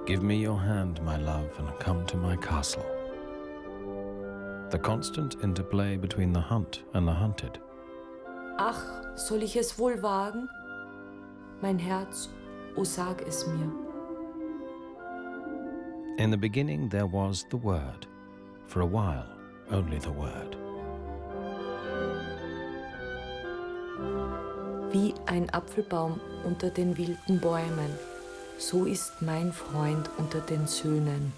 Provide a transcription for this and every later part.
Give me your hand, my love, and come to my castle. The constant interplay between the hunt and the hunted. Ach, soll ich es wohl wagen? Mein Herz, o sag es mir. In the beginning there was the Word. For a while, only the Word. Wie ein Apfelbaum unter den wilden Bäumen, so ist mein Freund unter den Söhnen.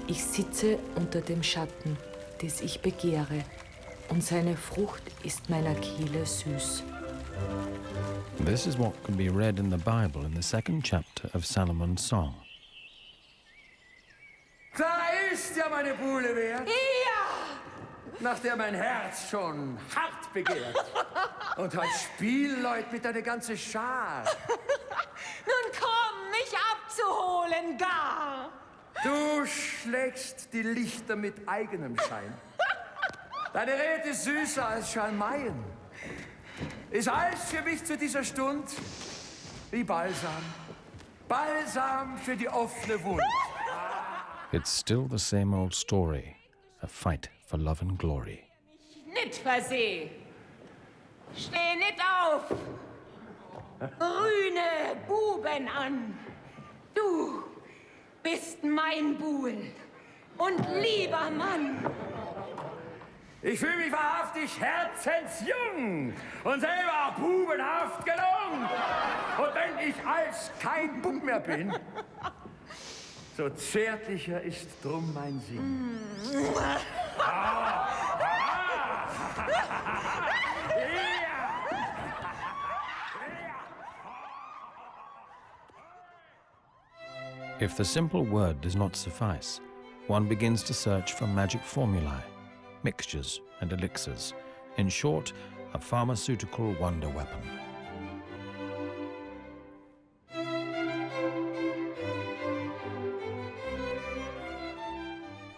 Ich sitze unter dem Schatten, des ich begehre, und seine Frucht ist meiner Kehle süß. This is what can be read in the Bible in the second chapter of Solomon's Song. Da ist ja meine Buhle wert. Ja! Nach der mein Herz schon hart begehrt. Und heute spiel, Leut, mit deiner ganze Schar. Nun komm, mich abzuholen, gar! Du schlägst die Lichter mit eigenem Schein. Deine Rede ist süßer als Schalmeien. Ist alles für mich zu dieser Stund wie Balsam. Balsam für die offene Wund. It's still the same old story, a fight for love and glory. Nicht verseh. Steh nicht auf. Grüne Buben an. Du bist mein Buhl und lieber Mann. Ich fühle mich wahrhaftig herzensjung und selber bubenhaft gelungen. Und wenn ich als kein Bub mehr bin, so zärtlicher ist drum mein Sinn. If the simple word does not suffice, one begins to search for magic formulae, mixtures and elixirs. In short, a pharmaceutical wonder weapon.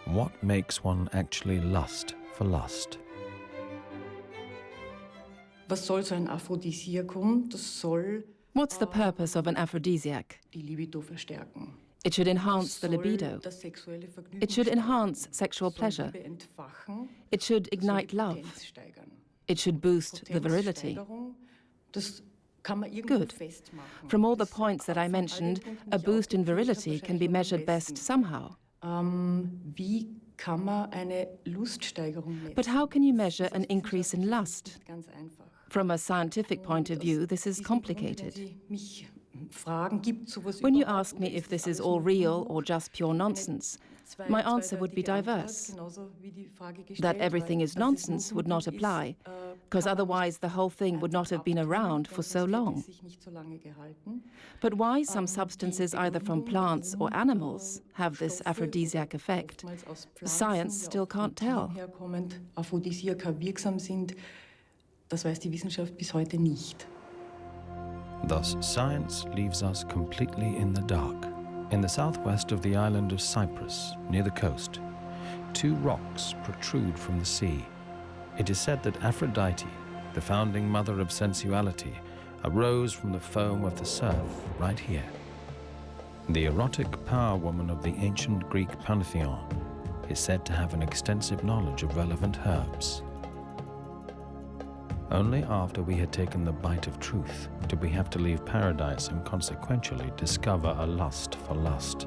What makes one actually lust for lust? Was soll so ein Aphrodisiakum? Das soll What's the purpose of an aphrodisiac? die Libido verstärken. It should enhance the libido. Das sexuelle Vergnügen It should enhance sexual soll pleasure. Liebe entfachen, It should soll die ignite love. Potenz steigern. It should boost the virility. Potenzsteigerung, das kann man irgendwo Good. festmachen. From all the Das points that I von mentioned, allen Punkten, a die ich boost in aufgezählt habe, virility can be wahrscheinlich am measured best besten. somehow. Wie kann man eine Luststeigerung messen? But how can you measure Das ist an increase in lust? nicht ganz einfach. From a scientific point of view, this is Aus diesem Grunde, wenn complicated. Sie mich fragen, gibt's sowas When you überhaupt ask me oder if ist this das is alles all nur real Humbug? or just pure nonsense, Zwei- my answer would be zweideutige Antwort, diverse. genauso wie die Frage gestellt, That everything weil is dass es nur nonsense would not Humbug apply, ist, because kann man otherwise the whole thing would not have been abtun, around denn for sonst so hätte long. es sich nicht so lange gehalten. But why some Die substances, either from Begründung, plants or warum, animals, have this Stoffe, aphrodisiac effect, oftmals aus Pflanzen, science ja still auch von can't tell. Tieren herkommend, Aphrodisiaka wirksam sind, das weiß die Wissenschaft bis heute nicht. Thus, science leaves us completely in the dark. In the southwest of the island of Cyprus, near the coast, two rocks protrude from the sea. It is said that Aphrodite, the founding mother of sensuality, arose from the foam of the surf right here. The erotic power woman of the ancient Greek pantheon is said to have an extensive knowledge of relevant herbs. Only after we had taken the bite of truth did we have to leave paradise and consequentially discover a lust for lust.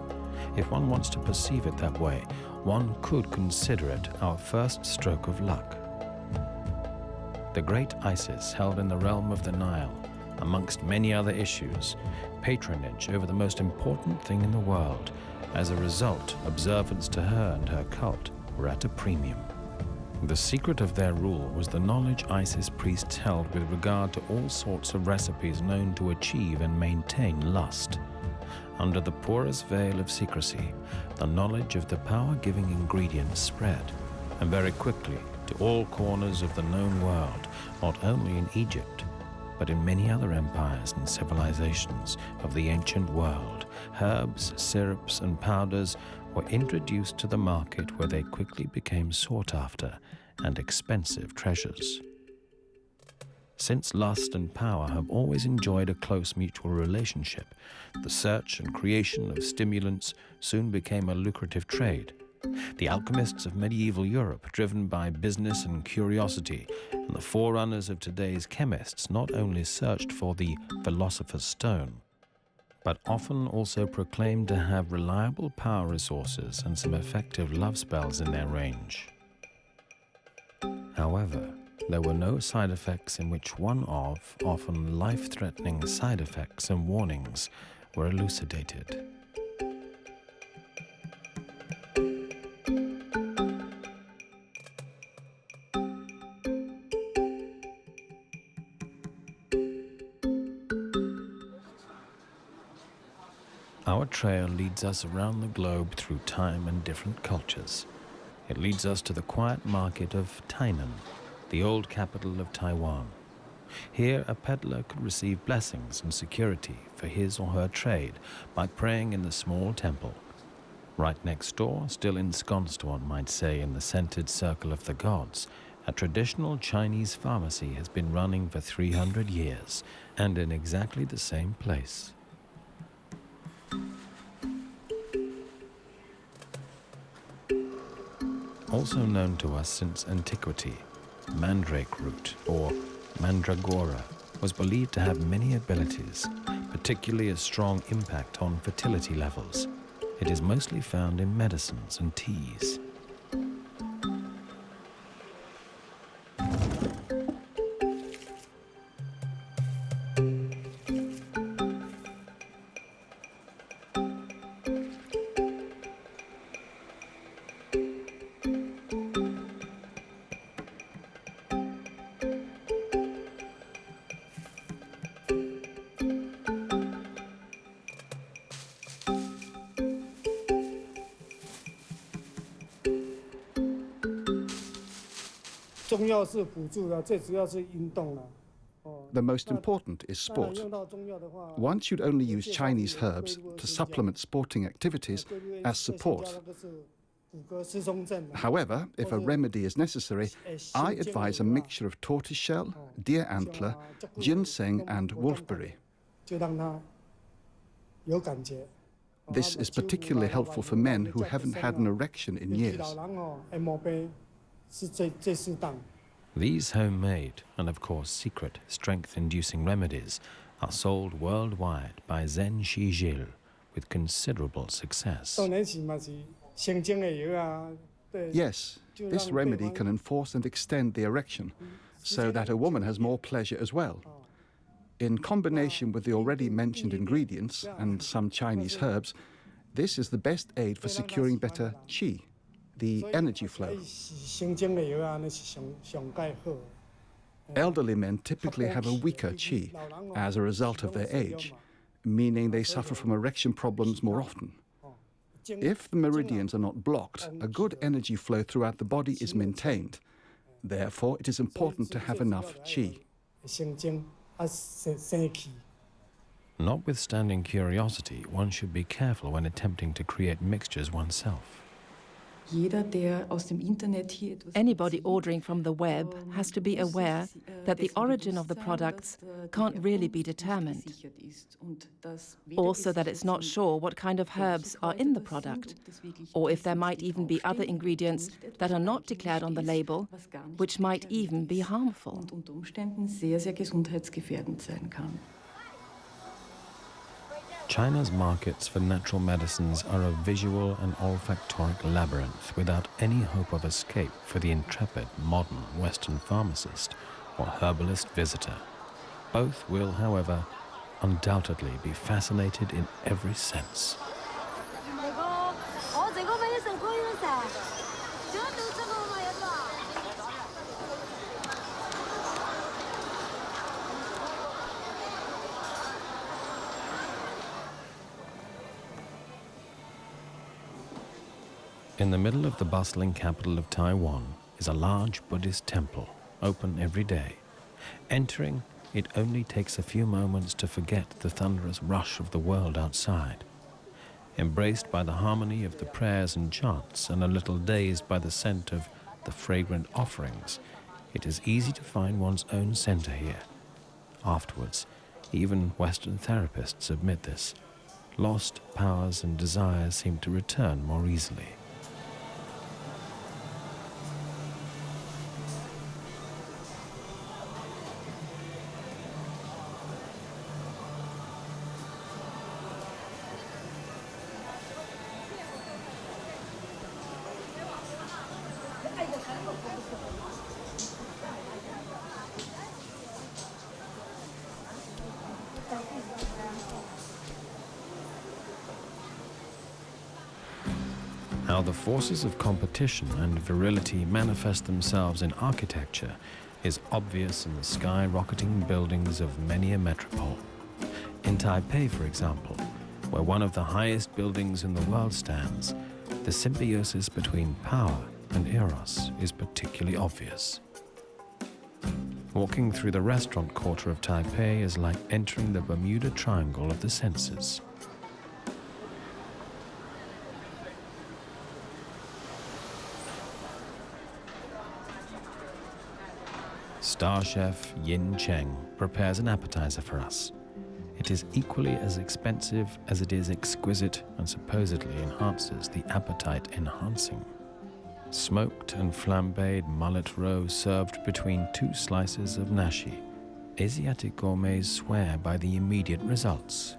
If one wants to perceive it that way, one could consider it our first stroke of luck. The great Isis held in the realm of the Nile, amongst many other issues, patronage over the most important thing in the world. As a result, observance to her and her cult were at a premium. The secret of their rule was the knowledge Isis priests held with regard to all sorts of recipes known to achieve and maintain lust. Under the porous veil of secrecy, the knowledge of the power-giving ingredients spread, and very quickly to all corners of the known world, not only in Egypt, but in many other empires and civilizations of the ancient world. Herbs, syrups, and powders were introduced to the market where they quickly became sought after and expensive treasures. Since lust and power have always enjoyed a close mutual relationship, the search and creation of stimulants soon became a lucrative trade. The alchemists of medieval Europe, driven by business and curiosity, and the forerunners of today's chemists, not only searched for the philosopher's stone, but often also proclaimed to have reliable power resources and some effective love spells in their range. However, there were no side effects in which one of, often life-threatening side effects and warnings were elucidated. Our trail leads us around the globe through time and different cultures. It leads us to the quiet market of Tainan, the old capital of Taiwan. Here, a peddler could receive blessings and security for his or her trade by praying in the small temple. Right next door, still ensconced, one might say, in the scented circle of the gods, a traditional Chinese pharmacy has been running for 300 years, and in exactly the same place. Also known to us since antiquity, mandrake root, or mandragora, was believed to have many abilities, particularly a strong impact on fertility levels. It is mostly found in medicines and teas. The most important is sport. Once you'd only use Chinese herbs to supplement sporting activities as support. However, if a remedy is necessary, I advise a mixture of tortoiseshell, deer antler, ginseng and wolfberry. This is particularly helpful for men who haven't had an erection in years. These homemade and, of course, secret strength-inducing remedies are sold worldwide by Zen Shijil with considerable success. Yes, this remedy can enforce and extend the erection so that a woman has more pleasure as well. In combination with the already mentioned ingredients and some Chinese herbs, this is the best aid for securing better qi, the energy flow. Elderly men typically have a weaker qi as a result of their age, meaning they suffer from erection problems more often. If the meridians are not blocked, a good energy flow throughout the body is maintained. Therefore, it is important to have enough qi. Notwithstanding curiosity, one should be careful when attempting to create mixtures oneself. Anybody ordering from the web has to be aware that the origin of the products can't really be determined. Also that it's not sure what kind of herbs are in the product, or if there might even be other ingredients that are not declared on the label, which might even be harmful. China's markets for natural medicines are a visual and olfactoric labyrinth without any hope of escape for the intrepid modern Western pharmacist or herbalist visitor. Both will, however, undoubtedly be fascinated in every sense. In the middle of the bustling capital of Taiwan is a large Buddhist temple, open every day. Entering, it only takes a few moments to forget the thunderous rush of the world outside. Embraced by the harmony of the prayers and chants and a little dazed by the scent of the fragrant offerings, it is easy to find one's own center here, afterwards. Even Western therapists admit this. Lost powers and desires seem to return more easily. How the forces of competition and virility manifest themselves in architecture is obvious in the skyrocketing buildings of many a metropole. In Taipei, for example, where one of the highest buildings in the world stands, the symbiosis between power and eros is particularly obvious. Walking through the restaurant quarter of Taipei is like entering the Bermuda Triangle of the senses. Star chef Yin Cheng prepares an appetizer for us. It is equally as expensive as it is exquisite and supposedly enhances the appetite-enhancing. Smoked and flambéed mullet roe served between 2 slices of nashi. Asiatic gourmets swear by the immediate results.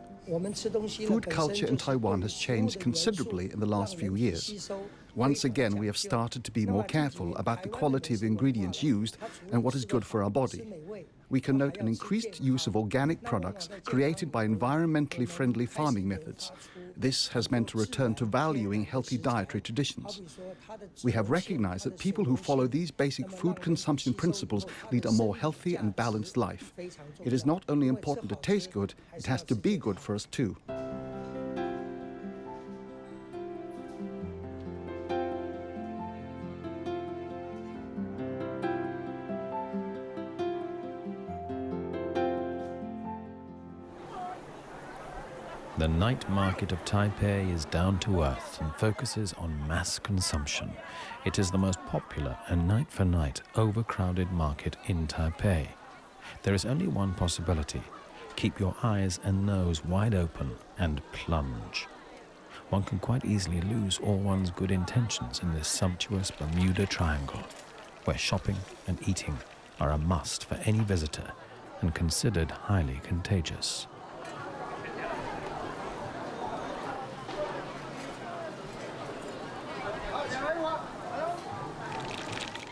Food culture in Taiwan has changed considerably in the last few years. Once again, we have started to be more careful about the quality of ingredients used and what is good for our body. We can note an increased use of organic products created by environmentally friendly farming methods. This has meant a return to valuing healthy dietary traditions. We have recognized that people who follow these basic food consumption principles lead a more healthy and balanced life. It is not only important to taste good, it has to be good for us too. The night market of Taipei is down to earth and focuses on mass consumption. It is the most popular and night for night overcrowded market in Taipei. There is only one possibility: keep your eyes and nose wide open and plunge. One can quite easily lose all one's good intentions in this sumptuous Bermuda Triangle, where shopping and eating are a must for any visitor and considered highly contagious.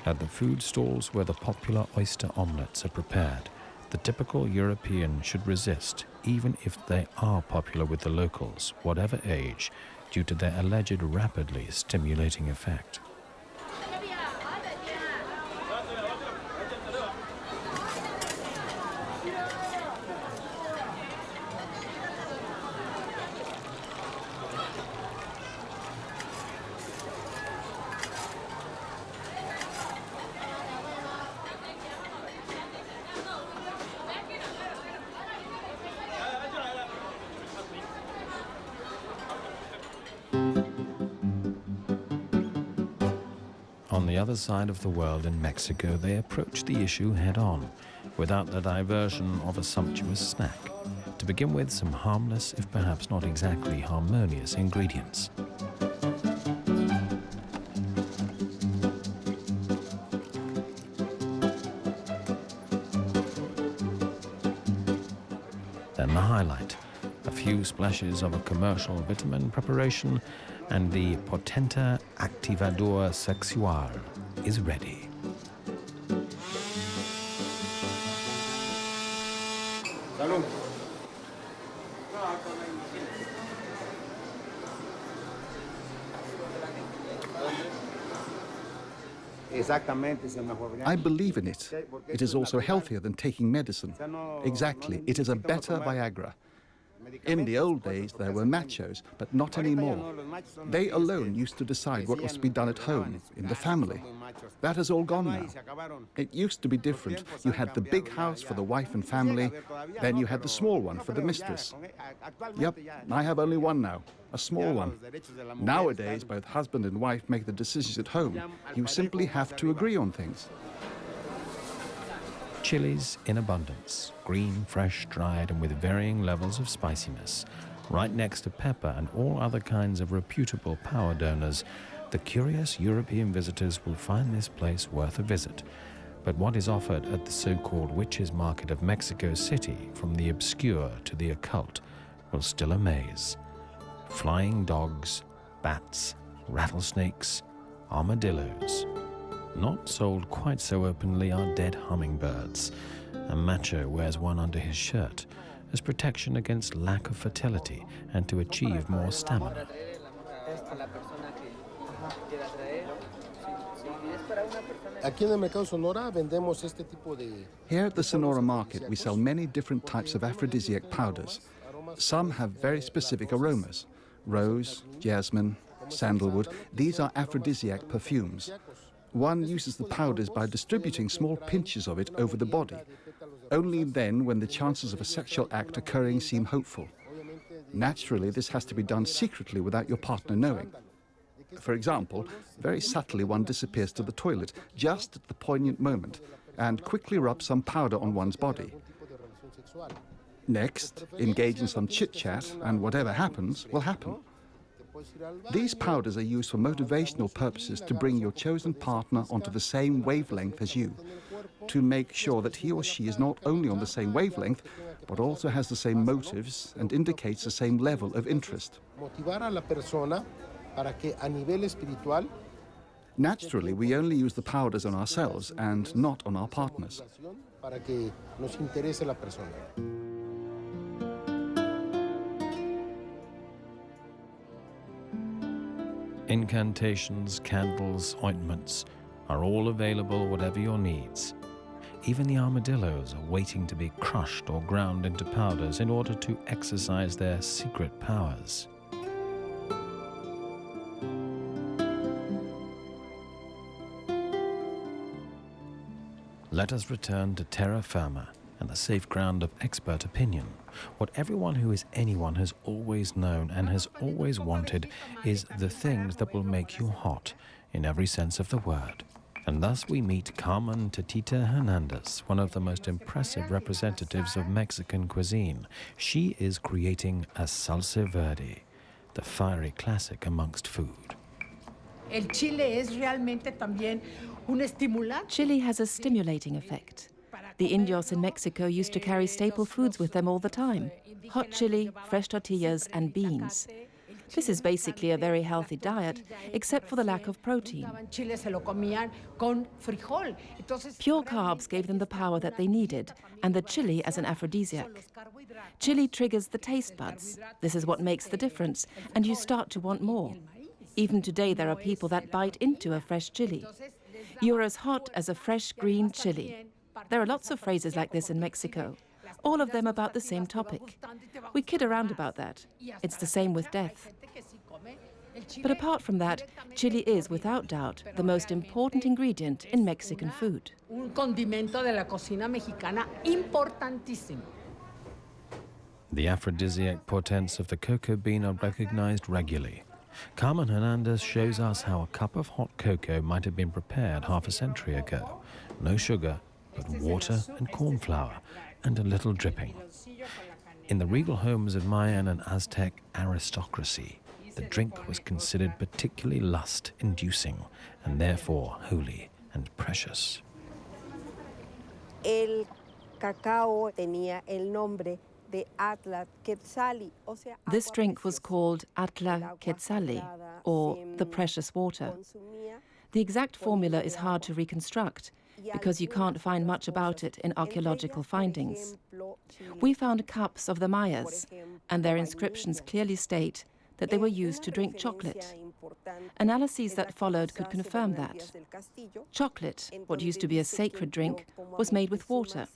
At the food stalls where the popular oyster omelettes are prepared, the typical European should resist, even if they are popular with the locals, whatever age, due to their alleged rapidly stimulating effect. On the other side of the world in Mexico, they approach the issue head-on, without the diversion of a sumptuous snack. To begin with, some harmless, if perhaps not exactly harmonious, ingredients. Then the highlight: a few splashes of a commercial vitamin preparation, and the Potenta Activador Sexual is ready. Salud. I believe in it. It is also healthier than taking medicine. Exactly, it is a better Viagra. In the old days, there were machos, but not anymore. They alone used to decide what was to be done at home, in the family. That has all gone now. It used to be different. You had the big house for the wife and family, then you had the small one for the mistress. Yep, I have only one now, a small one. Nowadays, both husband and wife make the decisions at home. You simply have to agree on things. Chilies in abundance, green, fresh, dried, and with varying levels of spiciness. Right next to pepper and all other kinds of reputable power donors, the curious European visitors will find this place worth a visit. But what is offered at the so-called witches' market of Mexico City, from the obscure to the occult, will still amaze. Flying dogs, bats, rattlesnakes, armadillos. Not sold quite so openly are dead hummingbirds. A macho wears one under his shirt as protection against lack of fertility and to achieve more stamina. Here at the Sonora market, we sell many different types of aphrodisiac powders. Some have very specific aromas. Rose, jasmine, sandalwood. These are aphrodisiac perfumes. One uses the powders by distributing small pinches of it over the body. Only then when the chances of a sexual act occurring seem hopeful. Naturally, this has to be done secretly without your partner knowing. For example, very subtly one disappears to the toilet just at the poignant moment and quickly rubs some powder on one's body. Next, engage in some chit-chat and whatever happens will happen. These powders are used for motivational purposes to bring your chosen partner onto the same wavelength as you, to make sure that he or she is not only on the same wavelength, but also has the same motives and indicates the same level of interest. Naturally, we only use the powders on ourselves and not on our partners. Incantations, candles, ointments are all available, whatever your needs. Even the armadillos are waiting to be crushed or ground into powders in order to exercise their secret powers. Let us return to terra firma and the safe ground of expert opinion. What everyone who is anyone has always known and has always wanted is the things that will make you hot, in every sense of the word. And thus we meet Carmen Tatita Hernandez, one of the most impressive representatives of Mexican cuisine. She is creating a salsa verde, the fiery classic amongst food. Chili has a stimulating effect. The Indios in Mexico used to carry staple foods with them all the time: hot chili, fresh tortillas, and beans. This is basically a very healthy diet, except for the lack of protein. Pure carbs gave them the power that they needed, and the chili as an aphrodisiac. Chili triggers the taste buds. This is what makes the difference, and you start to want more. Even today, there are people that bite into a fresh chili. You're as hot as a fresh green chili. There are lots of phrases like this in Mexico, all of them about the same topic. We kid around about that. It's the same with death. But apart from that, chili is, without doubt, the most important ingredient in Mexican food. The aphrodisiac portents of the cocoa bean are recognized regularly. Carmen Hernandez shows us how a cup of hot cocoa might have been prepared half a century ago. No sugar, but water and corn flour, and a little dripping. In the regal homes of Mayan and Aztec aristocracy, the drink was considered particularly lust-inducing, and therefore holy and precious. El cacao tenía el nombre de Atla Quetzali. This drink was called Atla Quetzali, or the precious water. The exact formula is hard to reconstruct, because you can't find much about it in archaeological findings. We found cups of the Mayas, and their inscriptions clearly state that they were used to drink chocolate. Analyses that followed could confirm that. Chocolate, what used to be a sacred drink, was made with water.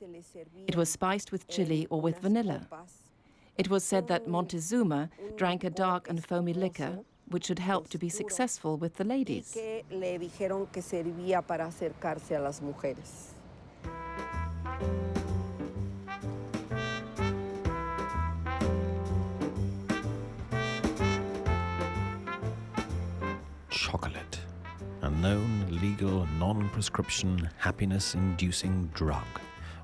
It was spiced with chili or with vanilla. It was said that Montezuma drank a dark and foamy liquor, which should help to be successful with the ladies. Chocolate, a known, legal, non-prescription, happiness-inducing drug.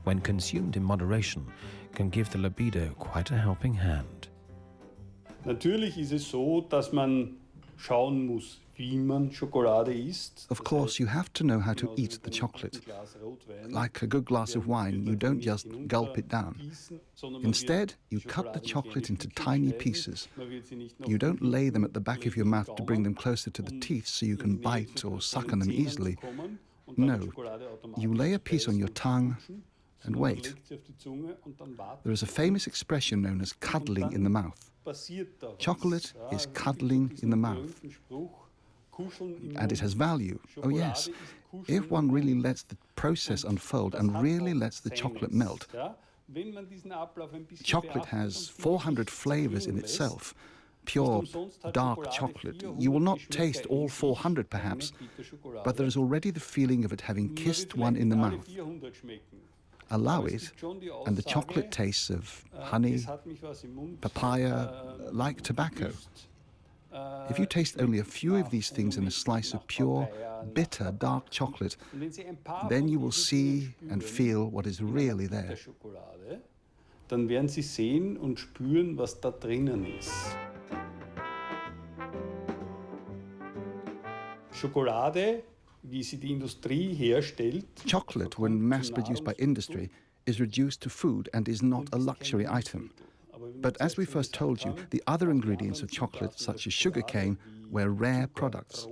when consumed in moderation, can give the libido quite a helping hand. Natürlich ist es so, dass man schauen muss, wie man Schokolade isst. Of course, you have to know how to eat the chocolate. Like a good glass of wine, you don't just gulp it down. Instead, you cut the chocolate into tiny pieces. You don't lay them at the back of your mouth to bring them closer to the teeth so you can bite or suck on them easily. No, you lay a piece on your tongue and wait. There is a famous expression known as cuddling in the mouth. Chocolate is cuddling in the mouth. And it has value. Oh yes, if one really lets the process unfold and really lets the chocolate melt. Chocolate has 400 flavors in itself. Pure, dark chocolate. You will not taste all 400 perhaps, but there is already the feeling of it having kissed one in the mouth. Allow it, and the chocolate tastes of honey, papaya, like tobacco. If you taste only a few of these things in a slice of pure, bitter, dark chocolate, then you will see and feel what is really there. Dann werden Sie sehen und spüren, was da drinnen ist. Schokolade, wie sie die Industrie herstellt. Chocolate, when mass-produced by industry, is reduced to food and is not a luxury item. But as we first told you, the other ingredients of chocolate, such as sugarcane, were rare products.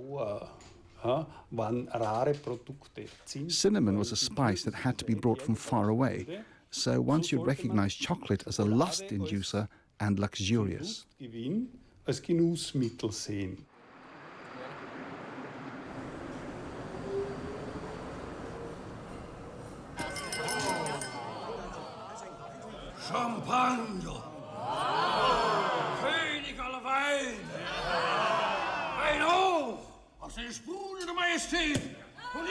Cinnamon was a spice that had to be brought from far away, so one should recognize chocolate as a lust inducer and luxurious. Als Genussmittel sehen. Champagner! König aller Weine! Ein hoch aus den Sprudeln der Majestät! Und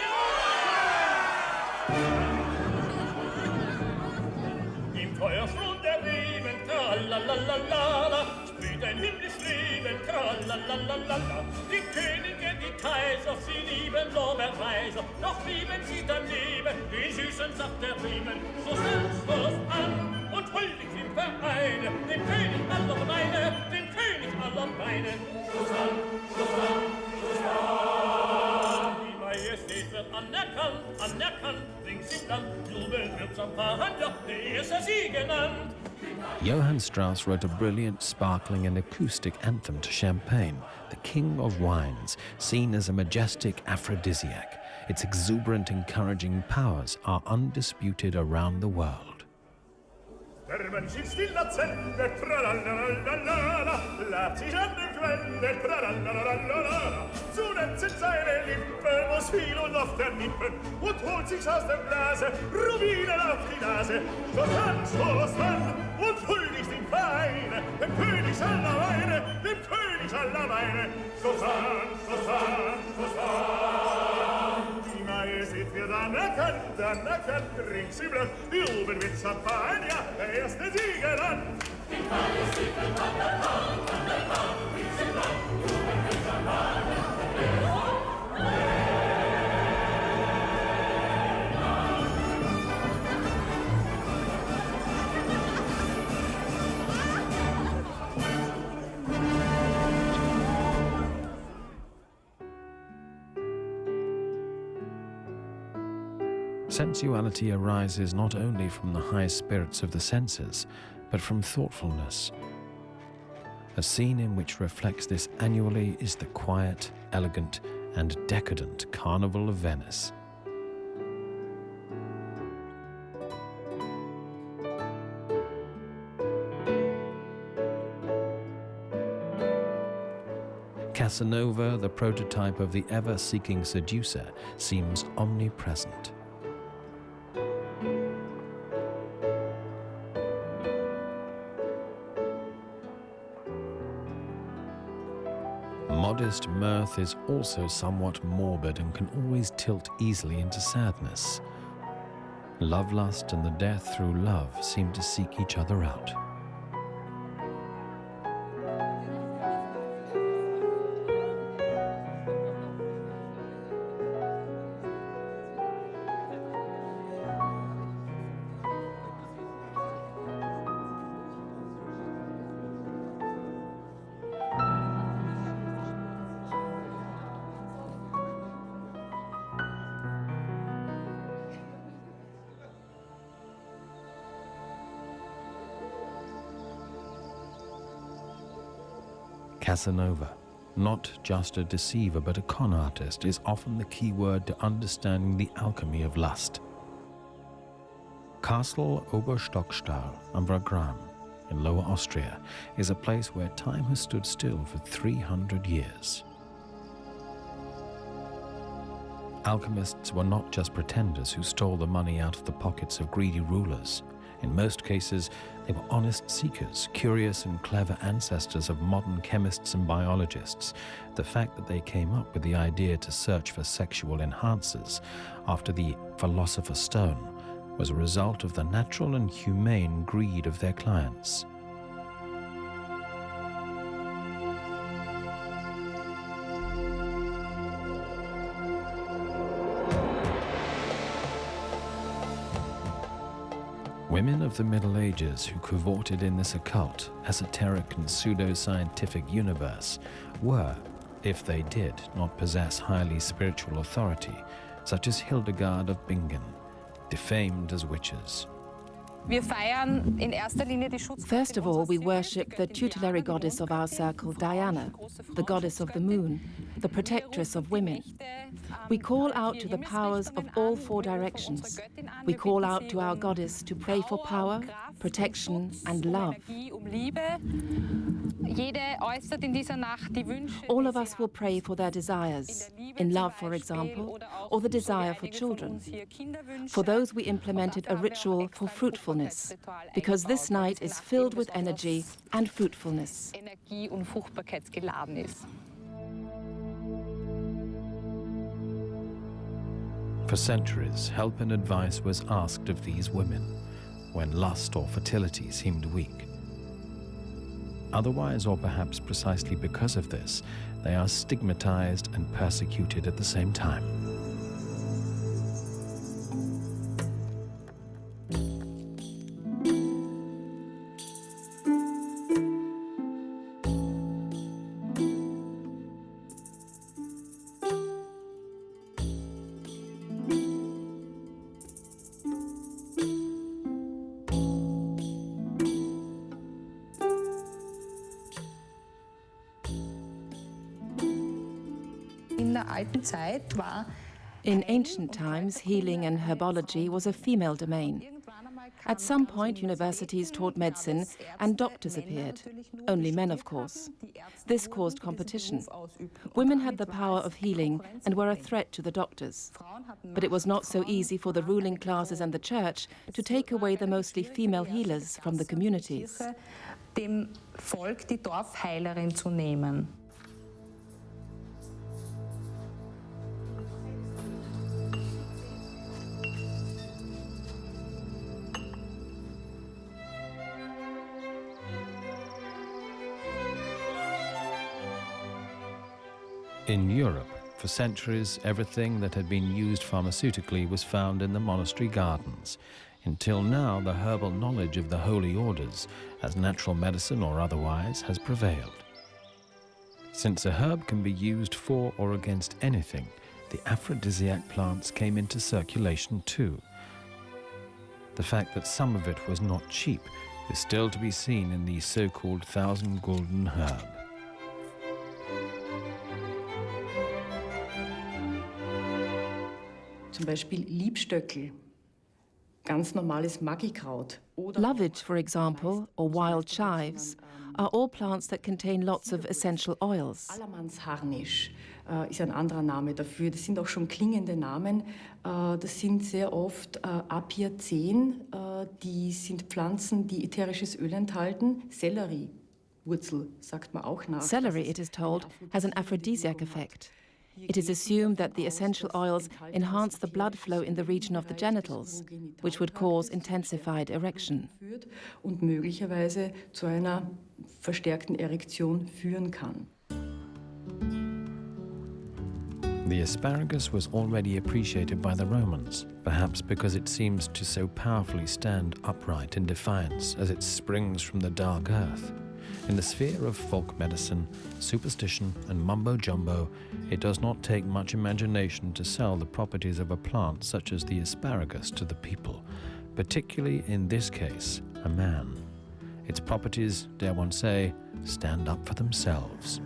im Feuerstund der Leben, tralalalala, sprüht ein himmlisch Leben, tralalalala. Die Könige, die Kaiser, sie lieben Lorbeerweiser, doch lieben sie daneben den süßen Saft der Riemen. So sanftlos an und huldig im Vereine, dem König aller Weine, dem König aller Weine. So sanft, so sanft, so sanft. Die Majestät wird anerkannt, anerkannt, rings im Land, jubeln wird Champagner, der erste sie genannt. Johann Strauss wrote a brilliant, sparkling and acoustic anthem to champagne, the king of wines, seen as a majestic aphrodisiac. Its exuberant, encouraging powers are undisputed around the world. Der Mensch ist stiller Zelle, tralalalala, lacht sich an der Quelle, tralalalala. Zuletzt sind seine Lippen, wo's viel und oft der Nippen, und holt sich's aus der Blase, Rubinen auf die Nase. So tanzlos an und huldigst im Vereine, dem König aller Weine, dem König aller Weine. So sanft, so sanft, so sanft. Die Majestät wird anerkannt, anerkannt, rings im Land, jubeln wird Champagner, der erste Sieger an. Die Majestät wird anerkannt, anerkannt, rings im Land, jubeln wird Champagner. Sensuality arises not only from the high spirits of the senses, but from thoughtfulness. A scene in which reflects this annually is the quiet, elegant, and decadent Carnival of Venice. Casanova, the prototype of the ever-seeking seducer, seems omnipresent. Modest mirth is also somewhat morbid and can always tilt easily into sadness. Love lust and the death through love seem to seek each other out. Casanova, not just a deceiver but a con artist, is often the key word to understanding the alchemy of lust. Castle Oberstockstahl am Wagram in Lower Austria is a place where time has stood still for 300 years. Alchemists were not just pretenders who stole the money out of the pockets of greedy rulers. In most cases, they were honest seekers, curious and clever ancestors of modern chemists and biologists. The fact that they came up with the idea to search for sexual enhancers after the philosopher's stone was a result of the natural and humane greed of their clients. Women of the Middle Ages who cavorted in this occult, esoteric and pseudo-scientific universe were, if they did not possess highly spiritual authority, such as Hildegard of Bingen, defamed as witches. First of all, we worship the tutelary goddess of our circle, Diana, the goddess of the moon, the protectress of women. We call out to the powers of all four directions. We call out to our goddess to pray for power, protection, and love. All of us will pray for their desires, in love, for example, or the desire for children. For those, we implemented a ritual for fruitfulness, because this night is filled with energy and fruitfulness. For centuries, help and advice was asked of these women when lust or fertility seemed weak. Otherwise, or perhaps precisely because of this, they are stigmatized and persecuted at the same time. In ancient times, healing and herbology was a female domain. At some point, universities taught medicine and doctors appeared. Only men, of course. This caused competition. Women had the power of healing and were a threat to the doctors. But it was not so easy for the ruling classes and the church to take away the mostly female healers from the communities. In Europe, for centuries, everything that had been used pharmaceutically was found in the monastery gardens. Until now, the herbal knowledge of the holy orders, as natural medicine or otherwise, has prevailed. Since a herb can be used for or against anything, the aphrodisiac plants came into circulation too. The fact that some of it was not cheap is still to be seen in the so-called 1,000 gulden herb. Zum Beispiel Liebstöckel, ganz normales Magikraut. Lovage, for example, or wild chives, are all plants that contain lots of essential oils. Allermannsharnisch ist ein anderer Name dafür. Das sind auch schon klingende Namen. Das sind sehr oft Apiaceae, die sind Pflanzen, die ätherisches Öl enthalten. Selleriewurzel sagt man auch nach. Celery, it is told, has an aphrodisiac effect. It is assumed that the essential oils enhance the blood flow in the region of the genitals, which would cause intensified erection. Und möglicherweise zu einer verstärkten Erektion führen kann. The asparagus was already appreciated by the Romans, perhaps because it seems to so powerfully stand upright in defiance as it springs from the dark earth. In the sphere of folk medicine, superstition, and mumbo-jumbo, it does not take much imagination to sell the properties of a plant such as the asparagus to the people, particularly in this case, a man. Its properties, dare one say, stand up for themselves.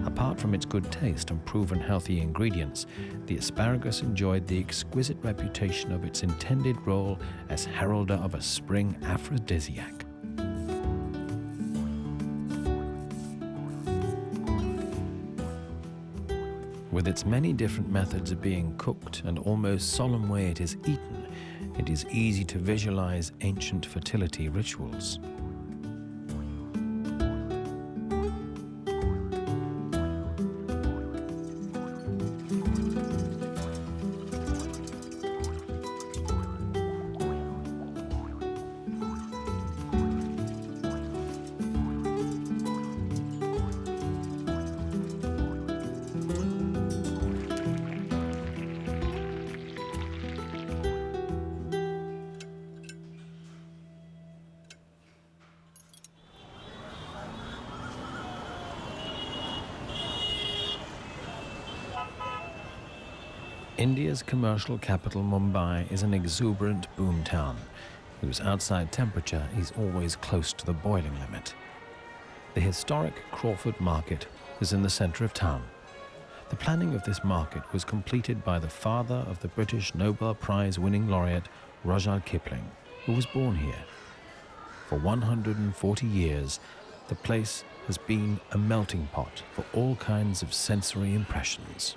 Apart from its good taste and proven healthy ingredients, the asparagus enjoyed the exquisite reputation of its intended role as heralder of a spring aphrodisiac. With its many different methods of being cooked and almost solemn way it is eaten, it is easy to visualize ancient fertility rituals. India's commercial capital, Mumbai, is an exuberant boom town, whose outside temperature is always close to the boiling limit. The historic Crawford Market is in the centre of town. The planning of this market was completed by the father of the British Nobel Prize-winning laureate Rudyard Kipling, who was born here. For 140 years, the place has been a melting pot for all kinds of sensory impressions.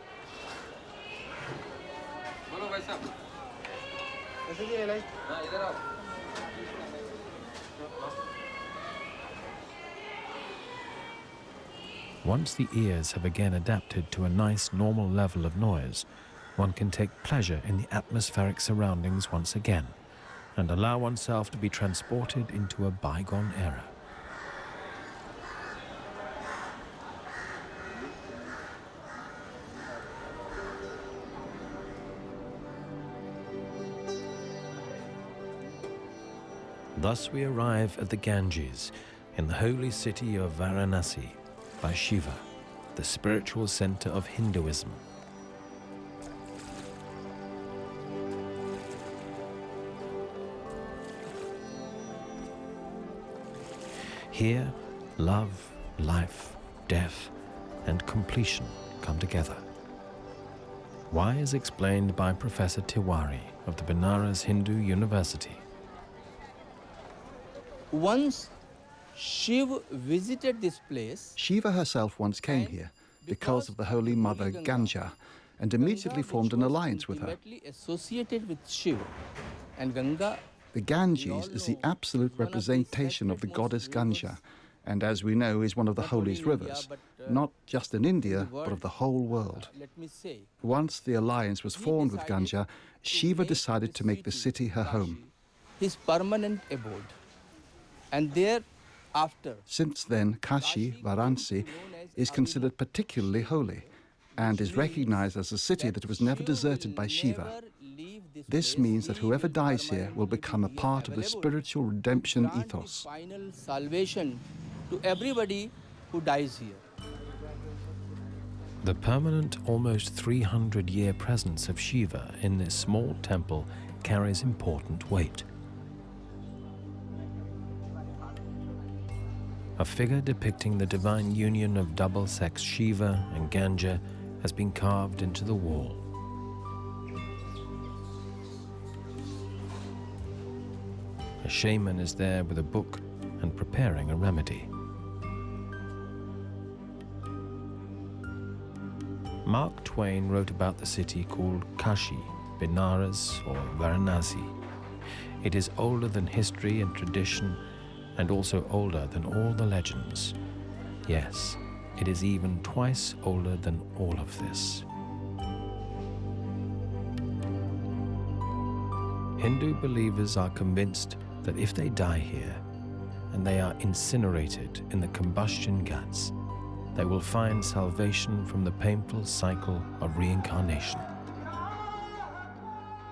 Once the ears have again adapted to a nice normal level of noise, one can take pleasure in the atmospheric surroundings once again and allow oneself to be transported into a bygone era. Thus we arrive at the Ganges, in the holy city of Varanasi, by Shiva, the spiritual center of Hinduism. Here, love, life, death, and completion come together. Why is explained by Professor Tiwari of the Benares Hindu University. Once Shiva visited this place. Shiva herself once came here because of the Holy Mother Ganga and immediately formed an alliance with her. Associated with Shiva and Ganga. The Ganges is the absolute representation of the goddess Ganga, and as we know is one of the holiest rivers, not just in India, but of the whole world. Once the alliance was formed with Ganga, Shiva decided to make the city her home. His permanent abode. And thereafter, since then, Kashi, Varanasi, is considered particularly holy and is recognized as a city that was never deserted by Shiva. This means that whoever dies here will become a part of the spiritual redemption ethos. Final salvation to everybody who dies here. The permanent, almost 300-year presence of Shiva in this small temple carries important weight. A figure depicting the divine union of double-sex Shiva and Ganga has been carved into the wall. A shaman is there with a book and preparing a remedy. Mark Twain wrote about the city called Kashi, Benares, or Varanasi. It is older than history and tradition, and also older than all the legends. Yes, it is even twice older than all of this. Hindu believers are convinced that if they die here, and they are incinerated in the combustion ghats, they will find salvation from the painful cycle of reincarnation.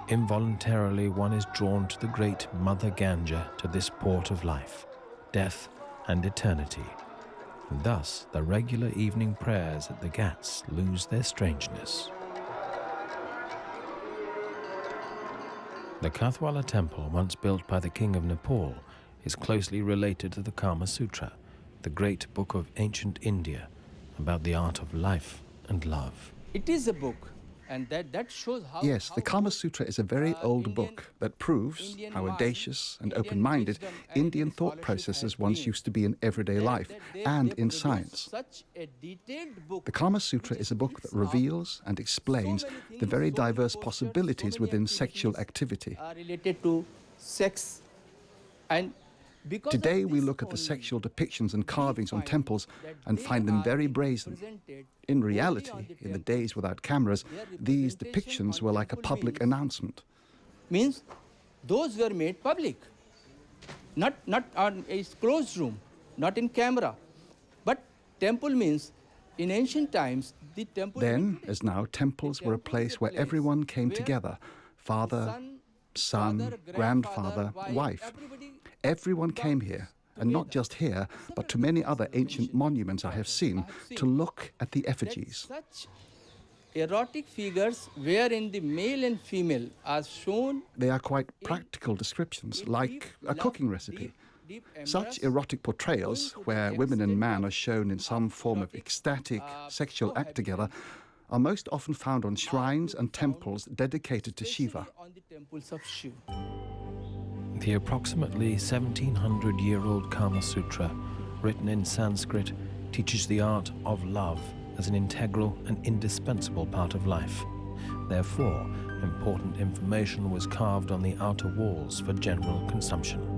Involuntarily, one is drawn to the great Mother Ganga, to this port of life, death and eternity, and thus the regular evening prayers at the ghats lose their strangeness. The Kathwala temple, once built by the king of Nepal, is closely related to the Kama Sutra, the great book of ancient India about the art of life and love. It is a book, and that shows how... Yes, the Kama Sutra is a very old book that proves how audacious and open-minded Indian thought processes once used to be in everyday life and in science. The Kama Sutra is a book that reveals and explains the very diverse possibilities within sexual activity. Related to sex. And today we look at the sexual depictions and carvings on temples and find them very brazen. In reality, in the days without cameras, these depictions were like a public announcement. Means those were made public. Not on a closed room, not in camera. But temple means, in ancient times, the temple... Then, as now, temples were a place where everyone came together. Father, son, grandfather, wife. Everyone came here, and not just here, but to many other ancient monuments I have seen, to look at the effigies. Such erotic figures wherein the male and female are shown... They are quite practical descriptions, like a cooking recipe. Such erotic portrayals, where women and man are shown in some form of ecstatic sexual act together, are most often found on shrines and temples dedicated to Shiva. The approximately 1700-year-old Kama Sutra, written in Sanskrit, teaches the art of love as an integral and indispensable part of life. Therefore, important information was carved on the outer walls for general consumption.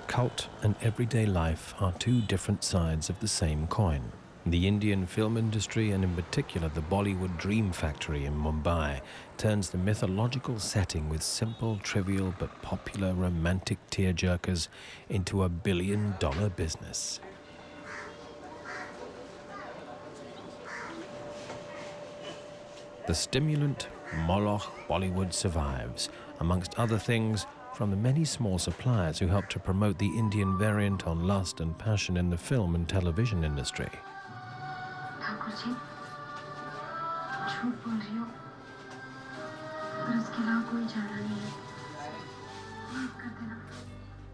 Cult and everyday life are two different sides of the same coin. The Indian film industry, and in particular the Bollywood Dream Factory in Mumbai, turns the mythological setting with simple, trivial but popular romantic tearjerkers into a billion-dollar business. The stimulant Moloch Bollywood survives, amongst other things, from the many small suppliers who helped to promote the Indian variant on lust and passion in the film and television industry.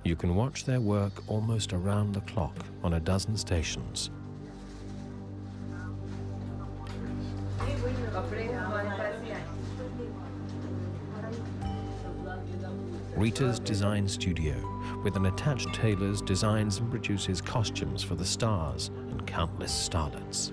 You can watch their work almost around the clock on a dozen stations. Rita's Design Studio, with an attached tailor's, designs and produces costumes for the stars and countless starlets.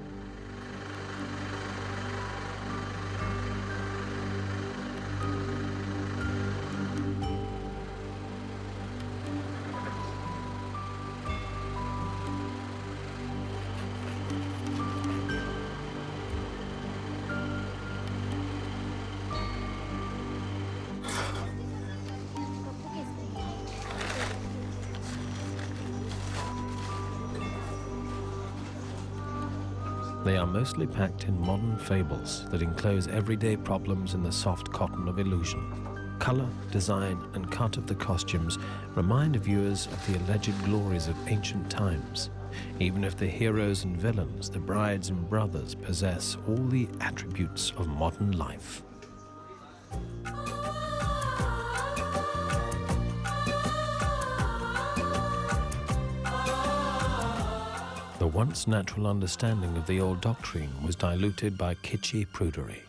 They are mostly packed in modern fables that enclose everyday problems in the soft cotton of illusion. Color, design, and cut of the costumes remind viewers of the alleged glories of ancient times, even if the heroes and villains, the brides and brothers, possess all the attributes of modern life. The once natural understanding of the old doctrine was diluted by kitschy prudery.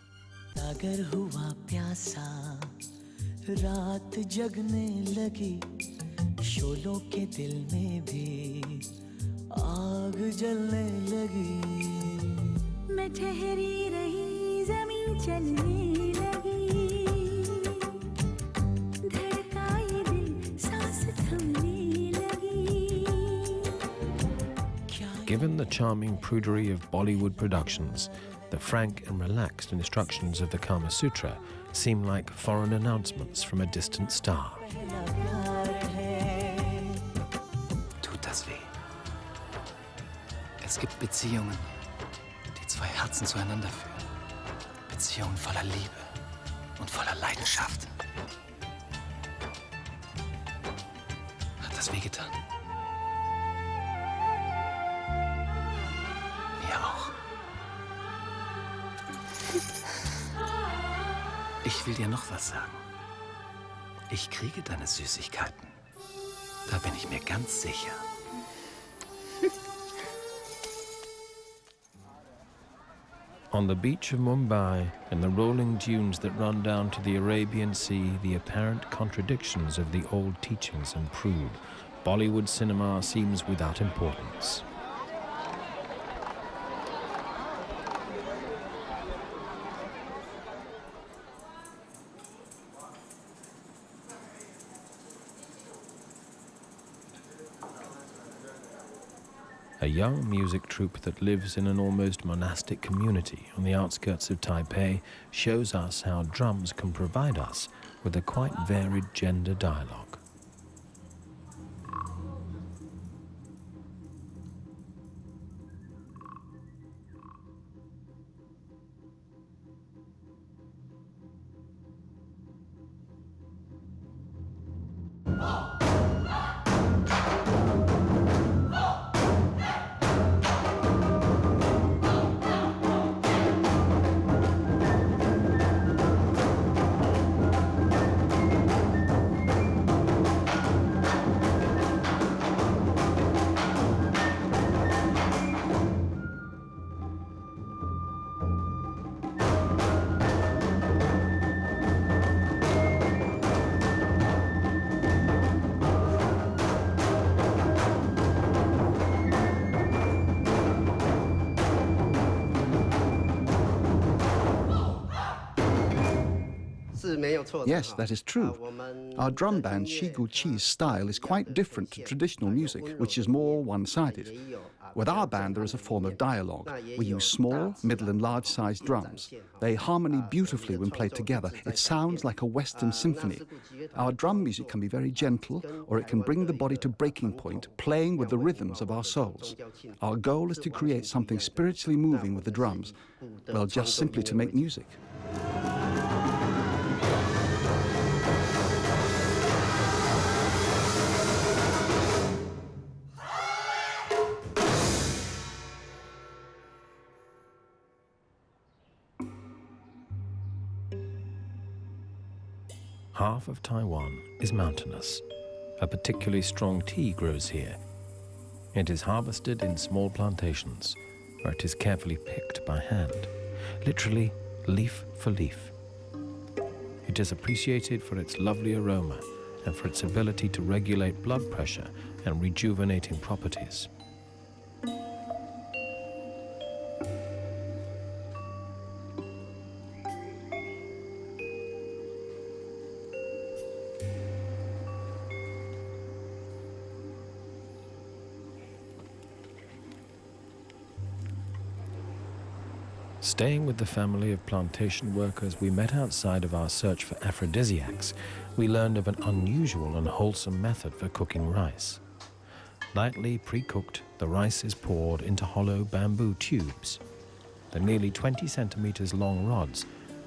Given the charming prudery of Bollywood productions, the frank and relaxed instructions of the Kama Sutra seem like foreign announcements from a distant star. Tut das weh? Es gibt Beziehungen, die zwei Herzen zueinander führen. Beziehungen voller Liebe und voller Leidenschaft. das wehgetan? Mir auch. Ich will dir noch was sagen. Ich kriege deine Süßigkeiten. Da bin ich mir ganz sicher. On the beach of Mumbai, in the rolling dunes that run down to the Arabian Sea, the apparent contradictions of the old teachings and prude, Bollywood cinema seems without importance. A young music troupe that lives in an almost monastic community on the outskirts of Taipei shows us how drums can provide us with a quite varied gender dialogue. Yes, that is true. Our drum band Shigu Chi's style is quite different to traditional music, which is more one-sided. With our band, there is a form of dialogue. We use small, middle and large-sized drums. They harmony beautifully when played together. It sounds like a Western symphony. Our drum music can be very gentle, or it can bring the body to breaking point, playing with the rhythms of our souls. Our goal is to create something spiritually moving with the drums, well, just simply to make music. Half of Taiwan is mountainous. A particularly strong tea grows here. It is harvested in small plantations, where it is carefully picked by hand, literally leaf for leaf. It is appreciated for its lovely aroma and for its ability to regulate blood pressure and rejuvenating properties. Staying with the family of plantation workers we met outside of our search for aphrodisiacs, we learned of an unusual and wholesome method for cooking rice. Lightly pre-cooked, the rice is poured into hollow bamboo tubes. The nearly 20 centimeters long rods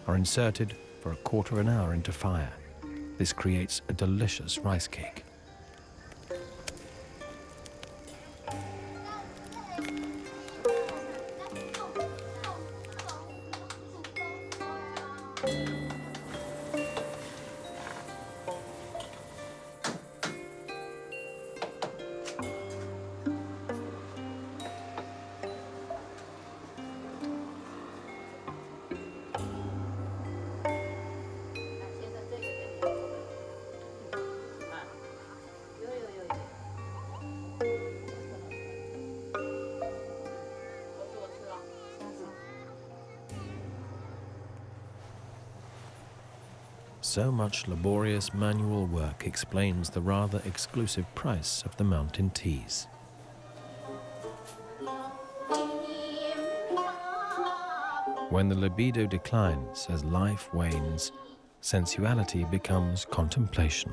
are inserted for a quarter of an hour into fire. This creates a delicious rice cake. So much laborious manual work explains the rather exclusive price of the mountain teas. When the libido declines as life wanes, sensuality becomes contemplation.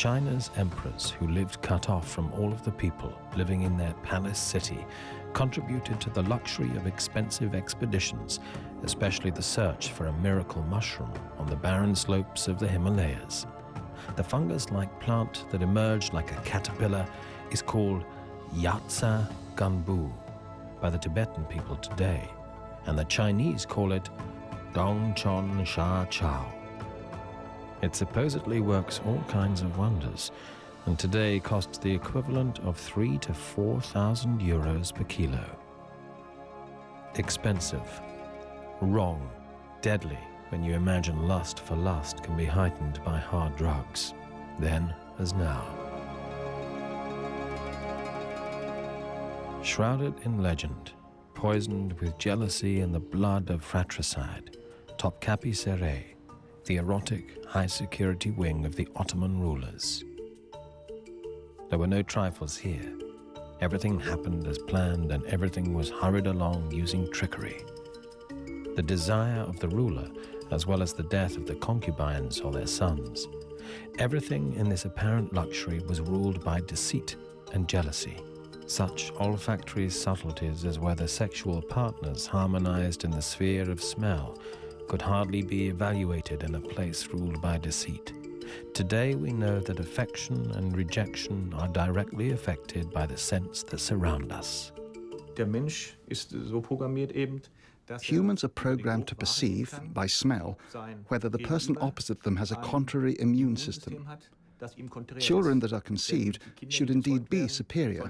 China's emperors, who lived cut off from all of the people living in their palace city, contributed to the luxury of expensive expeditions, especially the search for a miracle mushroom on the barren slopes of the Himalayas. The fungus-like plant that emerged like a caterpillar is called Yatsa Ganbu by the Tibetan people today, and the Chinese call it Dongchon Sha Chao. It supposedly works all kinds of wonders, and today costs the equivalent of 3,000 to 4,000 euros per kilo. Expensive, wrong, deadly when you imagine lust for lust can be heightened by hard drugs, then as now. Shrouded in legend, poisoned with jealousy and the blood of fratricide, Topkapi Sere, the erotic, high-security wing of the Ottoman rulers. There were no trifles here. Everything happened as planned and everything was hurried along using trickery. The desire of the ruler, as well as the death of the concubines or their sons. Everything in this apparent luxury was ruled by deceit and jealousy. Such olfactory subtleties as whether sexual partners harmonized in the sphere of smell could hardly be evaluated in a place ruled by deceit. Today we know that affection and rejection are directly affected by the scents that surround us. Der Mensch ist so programmiert eben. Humans are programmed to perceive, by smell, whether the person opposite them has a contrary immune system. Children that are conceived should indeed be superior,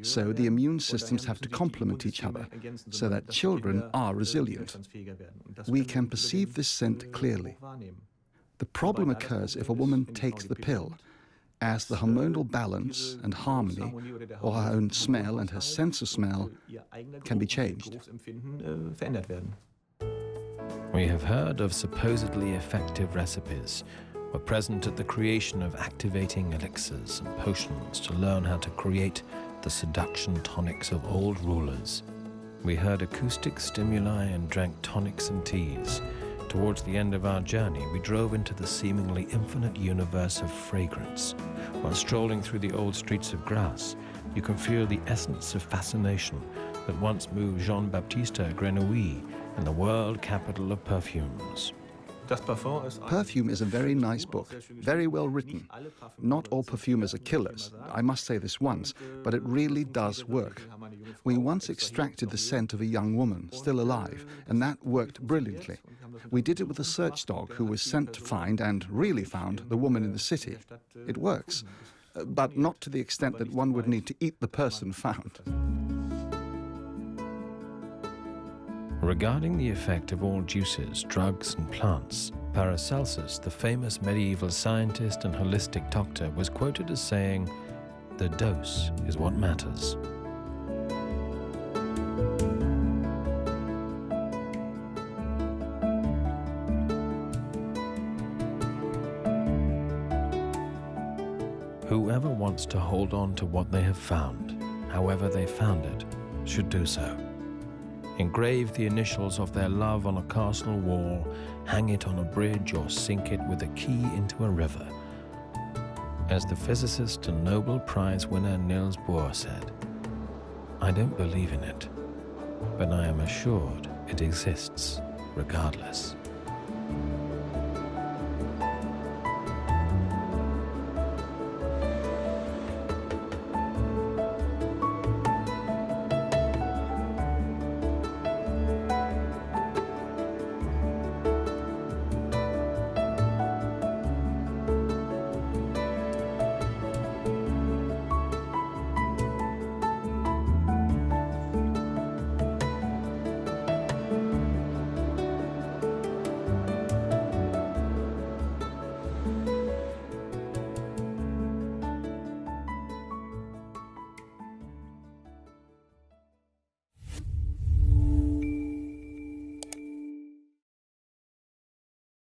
so the immune systems have to complement each other, so that children are resilient. We can perceive this scent clearly. The problem occurs if a woman takes the pill, as the hormonal balance and harmony, or her own smell and her sense of smell, can be changed. We have heard of supposedly effective recipes, were present at the creation of activating elixirs and potions to learn how to create the seduction tonics of old rulers. We heard acoustic stimuli and drank tonics and teas. Towards the end of our journey, we drove into the seemingly infinite universe of fragrance. While strolling through the old streets of Grasse, you can feel the essence of fascination that once moved Jean-Baptiste Grenouille in the world capital of perfumes. Perfume is a very nice book, very well written. Not all perfumers are killers, I must say this once, but it really does work. We once extracted the scent of a young woman, still alive, and that worked brilliantly. We did it with a search dog who was sent to find, and really found, the woman in the city. It works, but not to the extent that one would need to eat the person found. Regarding the effect of all juices, drugs, and plants, Paracelsus, the famous medieval scientist and holistic doctor, was quoted as saying, "The dose is what matters." Whoever wants to hold on to what they have found, however they found it, should do so. Engrave the initials of their love on a castle wall, hang it on a bridge, or sink it with a key into a river. As the physicist and Nobel Prize winner Niels Bohr said, "I don't believe in it, but I am assured it exists regardless."